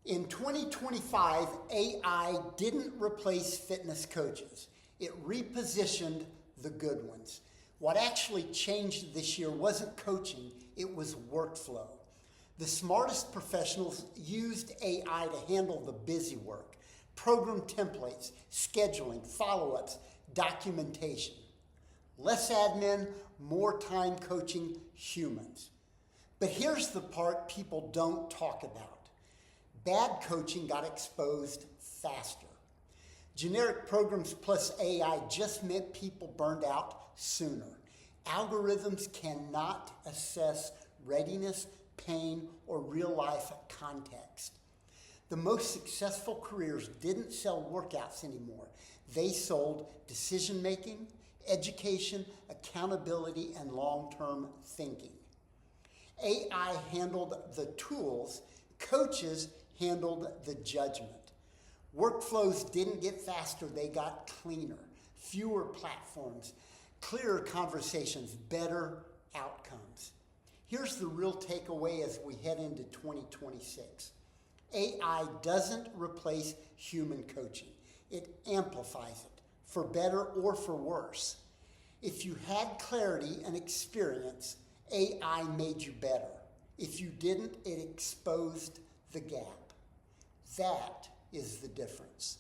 In 2025, AI didn't replace fitness coaches. It repositioned the good ones. What actually changed this year wasn't coaching, it was workflow. The smartest professionals used AI to handle the busy work, program templates, scheduling, follow-ups, documentation. Less admin, more time coaching humans. But here's the part people don't talk about. Bad coaching got exposed faster. Generic programs plus AI just meant people burned out sooner. Algorithms cannot assess readiness, pain, or real-life context. The most successful careers didn't sell workouts anymore. They sold decision-making, education, accountability, and long-term thinking. AI handled the tools, coaches handled the judgment. Workflows didn't get faster, they got cleaner. Fewer platforms, clearer conversations, better outcomes. Here's the real takeaway as we head into 2026. AI doesn't replace human coaching. It amplifies it, for better or for worse. If you had clarity and experience, AI made you better. If you didn't, it exposed the gap. That is the difference.